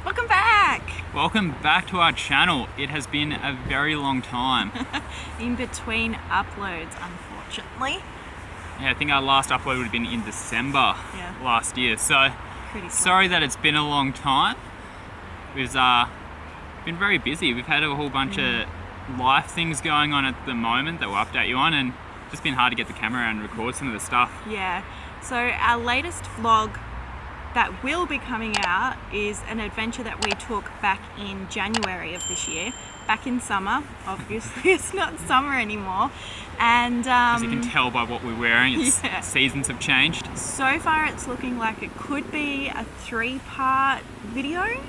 Welcome back! Welcome back to our channel. It has been a very long time. In between uploads, unfortunately. Yeah, I think our last upload would have been in December last year. So, Pretty sorry that it's been a long time. We've been very busy. We've had a whole bunch of life things going on at the moment that we'll update you on, and it's just been hard to get the camera and record some of the stuff. Yeah. So our latest vlog that will be coming out is an adventure that we took back in January of this year. Back in summer, obviously it's not summer anymore. And As you can tell by what we're wearing, seasons have changed. So far it's looking like it could be a 3-part video.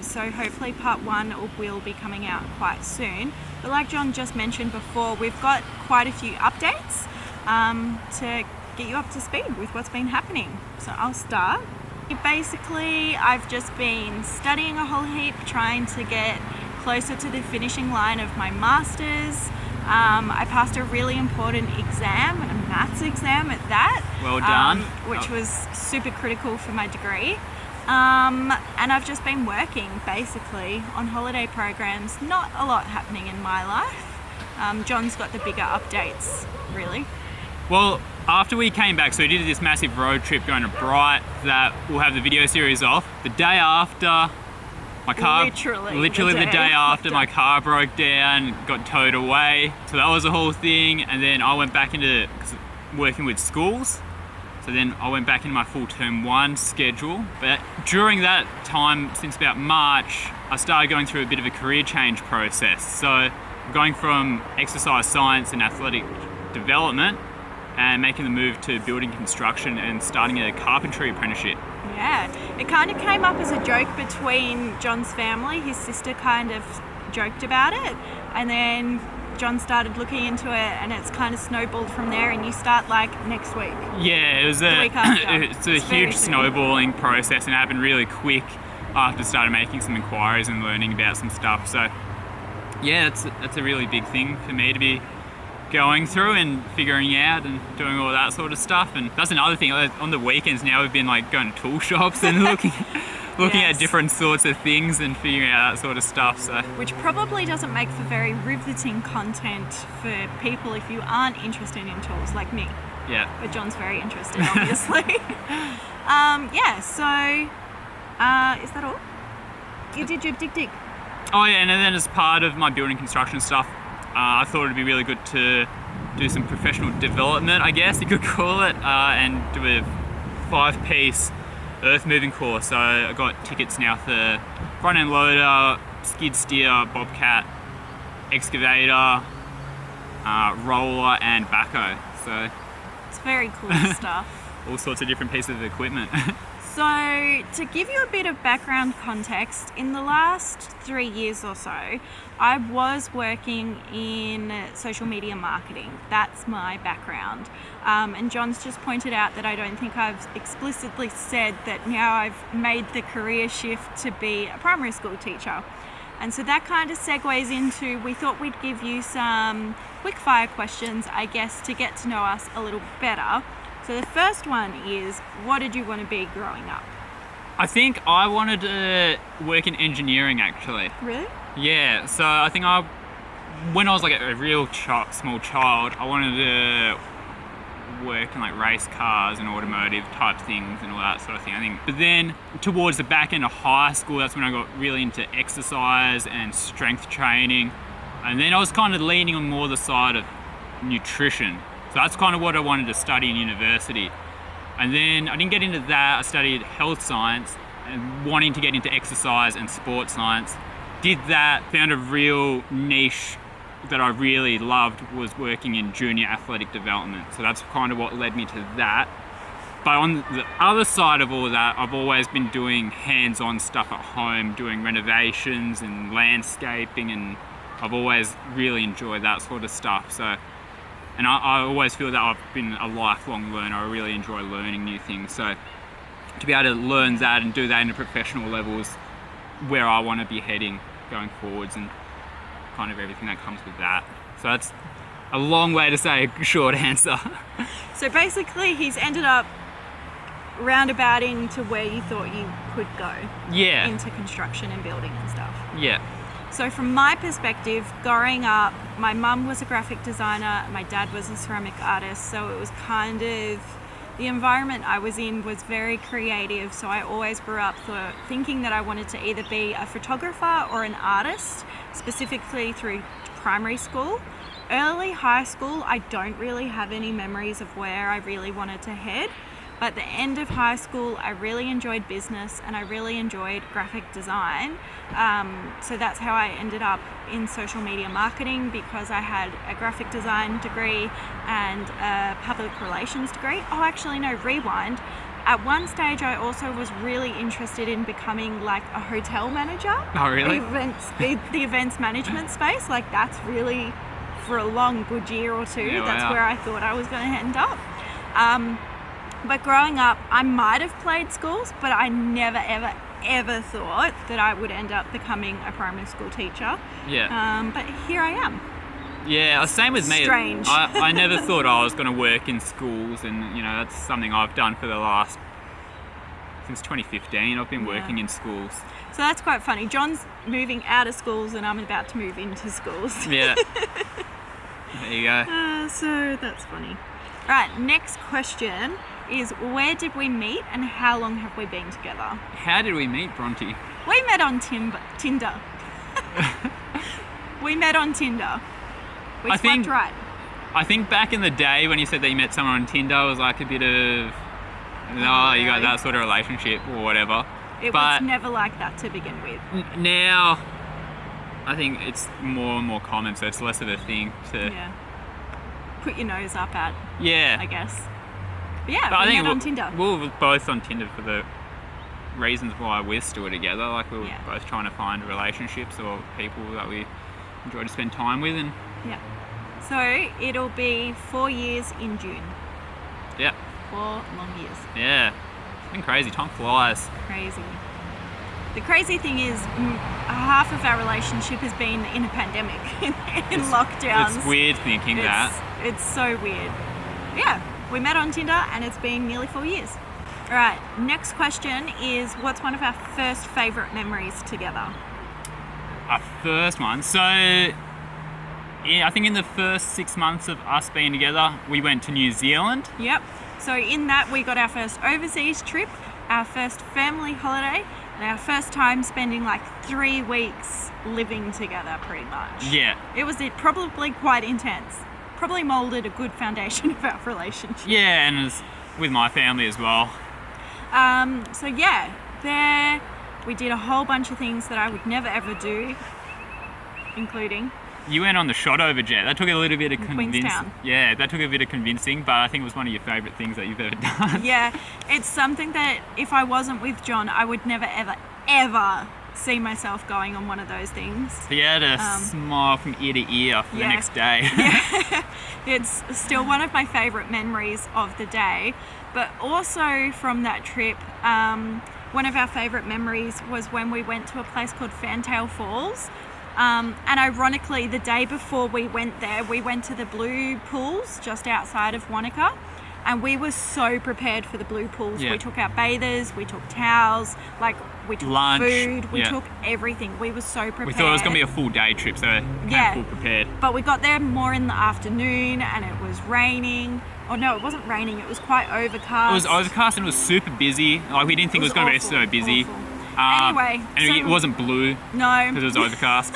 So hopefully part 1 will be coming out quite soon. But like John just mentioned before, we've got quite a few updates to get you up to speed with what's been happening. So I'll start. Basically, I've just been studying a whole heap, trying to get closer to the finishing line of my Masters. I passed a really important exam, a maths exam at that. Well done. Which was super critical for my degree. And I've just been working basically on holiday programs. Not a lot happening in my life. John's got the bigger updates, really. Well, after we came back, so we did this massive road trip going to Bright that we'll have the video series of. The day after, my car, literally the day after, my car broke down, got towed away. So that was the whole thing. And then I went back into working with schools. So then I went back into my full term 1 schedule. But during that time, since about March, I started going through a bit of a career change process. So going from exercise science and athletic development and making the move to building construction and starting a carpentry apprenticeship. Yeah, it kind of came up as a joke between John's family. His sister kind of joked about it, and then John started looking into it, and it's kind of snowballed from there, and you start like next week. Yeah, it was the week after. It's a huge snowballing process, and it happened really quick after I started making some inquiries and learning about some stuff. So yeah, that's a really big thing for me to be going through and figuring out and doing all that sort of stuff. And that's another thing, on the weekends now we've been like going to tool shops and looking at different sorts of things and figuring out that sort of stuff. So which probably doesn't make for very riveting content for people if you aren't interested in tools like me. Yeah. But John's very interested, obviously. Is that all? You did your dig. Oh yeah, and then as part of my building construction stuff, I thought it'd be really good to do some professional development, I guess you could call it, and do a 5-piece earth moving course. So I got tickets now for front end loader, skid steer, bobcat, excavator, roller and backhoe. So it's very cool stuff. All sorts of different pieces of equipment. So, to give you a bit of background context, in the last 3 years or so, I was working in social media marketing. That's my background. And John's just pointed out that I don't think I've explicitly said that now I've made the career shift to be a primary school teacher. And so that kind of segues into, we thought we'd give you some quick fire questions, I guess, to get to know us a little better. So the first one is, what did you want to be growing up? I think I wanted to work in engineering, actually. Really? Yeah, so I think when I was like a real small child, I wanted to work in like race cars and automotive type things and all that sort of thing, I think. But then towards the back end of high school, that's when I got really into exercise and strength training. And then I was kind of leaning on more the side of nutrition. So that's kind of what I wanted to study in university. And then I didn't get into that. I studied health science and wanting to get into exercise and sports science. Did that, found a real niche that I really loved was working in junior athletic development. So that's kind of what led me to that. But on the other side of all that, I've always been doing hands-on stuff at home, doing renovations and landscaping, and I've always really enjoyed that sort of stuff. So. And I always feel that I've been a lifelong learner. I really enjoy learning new things. So to be able to learn that and do that in a professional level is where I want to be heading going forwards, and kind of everything that comes with that. So that's a long way to say a short answer. So basically he's ended up roundabouting to where you thought you could go Yeah. into construction and building and stuff. Yeah. So from my perspective, growing up, my mum was a graphic designer, my dad was a ceramic artist, so it was kind of, the environment I was in was very creative, so I always grew up thinking that I wanted to either be a photographer or an artist, specifically through primary school. Early high school, I don't really have any memories of where I really wanted to head. But at the end of high school, I really enjoyed business and I really enjoyed graphic design. So that's how I ended up in social media marketing, because I had a graphic design degree and a public relations degree. Oh, actually, no, rewind. At one stage, I also was really interested in becoming like a hotel manager. Oh, really? The events management space. Like that's really, for a long good year or two, Yeah, that's wow. where I thought I was going to end up. But growing up, I might have played schools, but I never, ever, ever thought that I would end up becoming a primary school teacher. Yeah. But here I am. Yeah, same with me. Strange. I never thought I was going to work in schools, and you know that's something I've done for the last, since 2015. I've been working in schools. So that's quite funny. John's moving out of schools and I'm about to move into schools. Yeah. There you go. So that's funny. Right, next question is, where did we meet and how long have we been together? How did we meet, Bronte? We met on Tinder. We met on Tinder. We swiped right. I think back in the day when you said that you met someone on Tinder, it was like a bit of, no, you got really? that sort of relationship or whatever. It But was never like that to begin with. now, I think it's more and more common, so it's less of a thing to. Yeah. Put your nose up at, Yeah. I guess. But yeah, But I we think met on Tinder. we were both on Tinder for the reasons why we're still together. Like we were Yeah. both trying to find relationships or people that we enjoy to spend time with, and Yeah. So it'll be 4 years in June. yeah, 4 long years. yeah, it's been crazy. Time flies. Crazy. The crazy thing is, half of our relationship has been in a pandemic, in lockdowns. It's weird thinking that. It's so weird. Yeah, we met on Tinder and it's been nearly 4 years. All right, next question is, what's one of our first favourite memories together? Our first one. So, yeah, I think in the first 6 months of us being together, we went to New Zealand. Yep. So in that, we got our first overseas trip, our first family holiday, and our first time spending like 3 weeks living together, pretty much. Yeah. It was probably quite intense. Probably moulded a good foundation of our relationship. Yeah, and it was with my family as well. So yeah, there we did a whole bunch of things that I would never ever do, including You went on the shot over jet. That took a little bit of convincing. Queenstown. Yeah, that took a bit of convincing, but I think it was one of your favourite things that you've ever done. yeah, it's something that if I wasn't with John, I would never ever ever see myself going on one of those things. So you had a smile from ear to ear for the yeah. next day. It's still one of my favourite memories of the day, but also from that trip, one of our favourite memories was when we went to a place called Fantail Falls. And ironically, the day before we went there, we went to the blue pools just outside of Wanaka, and we were so prepared for the blue pools. Yeah. We took our bathers, we took towels, like we took Lunch, food, we yeah. took everything. We were so prepared. We thought it was going to be a full day trip, so Yeah. full prepared. But we got there more in the afternoon and it was raining. Oh no, it wasn't raining, it was quite overcast. It was overcast and it was super busy. Like we didn't think it was going to be so busy. Anyway, and so it wasn't blue No. because it was overcast.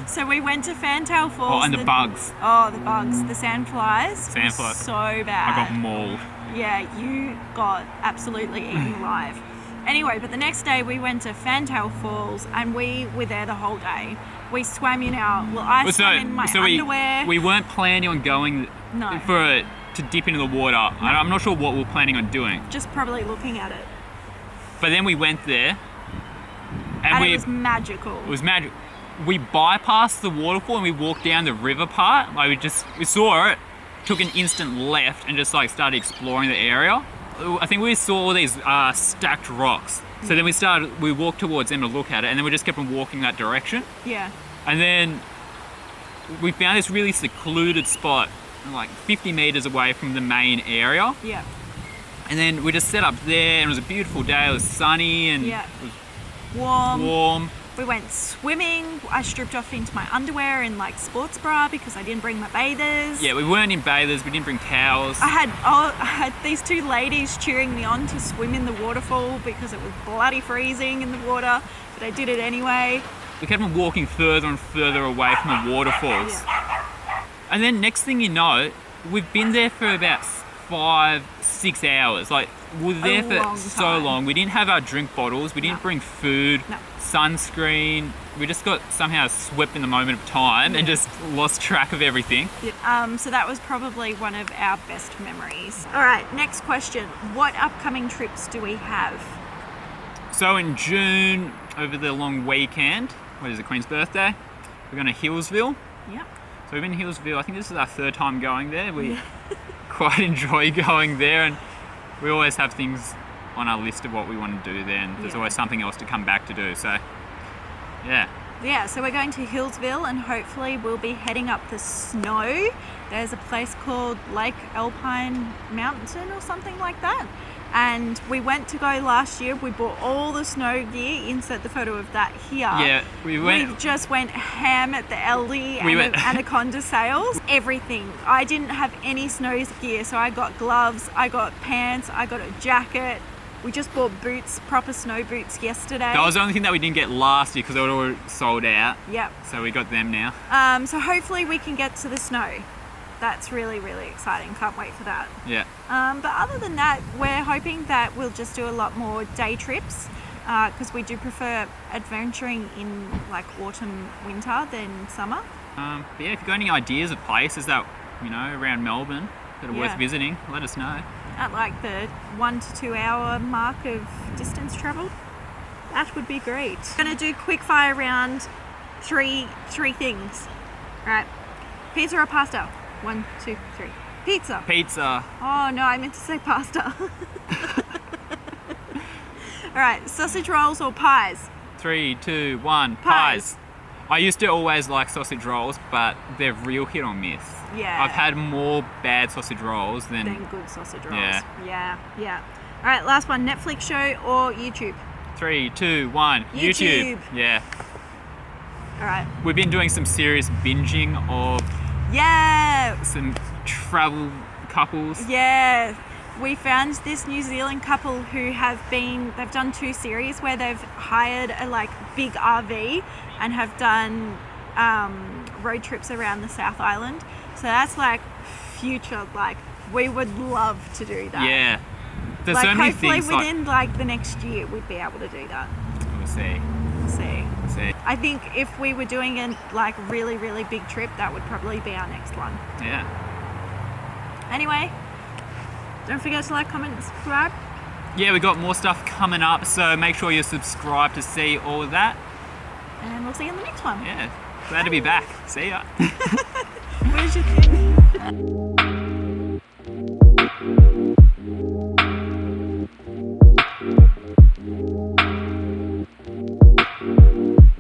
So we went to Fantail Falls. Oh, and the bugs. Oh, the bugs. The sandflies. Sandflies. So I bad. got mauled. Yeah, you got absolutely eaten alive. Anyway, but the next day we went to Fantail Falls and we were there the whole day. We swam in our, I swam in my underwear. We weren't planning on going No. to dip into the water. I'm not sure what we were planning on doing. Just probably looking at it. But then we went there And it was magical. It was magic. We bypassed the waterfall and we walked down the river part. Like we saw it, took an instant left and just like started exploring the area. I think we saw all these stacked rocks. So then we walked towards them to look at it, and then we just kept on walking that direction. Yeah. And then we found this really secluded spot, like 50 meters away from the main area. Yeah. And then we just set up there, and it was a beautiful day. It was sunny and Yeah. it was Warm. warm. We went swimming. I stripped off into my underwear and like sports bra because I didn't bring my bathers. Yeah, we weren't in bathers. We didn't bring towels. I had these two ladies cheering me on to swim in the waterfall because it was bloody freezing in the water, but I did it anyway. We kept on walking further and further away from the waterfalls. Yeah. And then next thing you know, we've been there for about 5-6 hours. Like, we were there long for so time. long. We didn't have our drink bottles. We didn't No. bring food, No. sunscreen. We just got somehow swept in the moment of time and just lost track of everything. So that was probably one of our best memories. All right, next question. What upcoming trips do we have? So in June, over the long weekend, what is it, Queen's birthday? We're going to Hillsville. Yeah. So we've been in Hillsville. I think this is our third time going there. We quite enjoy going there, and we always have things on our list of what we want to do there, and there's Yeah. always something else to come back to do. So, yeah. Yeah, so we're going to Hillsville and hopefully we'll be heading up the snow. There's a place called Lake Alpine Mountain or something like that. And we went to go last year. We bought all the snow gear. Insert the photo of that here. Yeah, we went. We just went ham at the Aldi We and went- the Anaconda sales. Everything. I didn't have any snow gear, so I got gloves, I got pants, I got a jacket. We just bought boots, proper snow boots yesterday. That was the only thing that we didn't get last year because they were all sold out. Yep. So we got them now. So hopefully we can get to the snow. That's really, really exciting. Can't wait for that. Yeah. But other than that, we're hoping that we'll just do a lot more day trips because we do prefer adventuring in like autumn, winter than summer. But yeah, if you've got any ideas of places that, around Melbourne that are Yeah. worth visiting, let us know. At like the 1 to 2 hour mark of distance travel, that would be great. Gonna do quick fire round three things. All right, pizza or pasta? 1, 2, 3. Pizza. Pizza. Oh no, I meant to say pasta. All right, sausage rolls or pies? 3, 2, 1. Pies. I used to always like sausage rolls, but they're real hit or miss. Yeah. I've had more bad sausage rolls than. Then good sausage rolls. Yeah. Yeah. All right, last one. Netflix show or YouTube? 3, 2, 1. YouTube. Yeah. All right. We've been doing some serious binging of Yeah. some travel couples. Yeah. We found this New Zealand couple who they've done 2 series where they've hired a like big RV and have done road trips around the South Island. So that's like future, like we would love to do that. Yeah. There's Like so many hopefully things within like the next year we'd be able to do that. We'll see. See. See. I think if we were doing a like really, really big trip, that would probably be our next one. Yeah. Anyway, don't forget to like, comment, and subscribe. Yeah, we got more stuff coming up, so make sure you're subscribed to see all of that. And we'll see you in the next one. Yeah. Glad to be back. See ya. Where's your thing?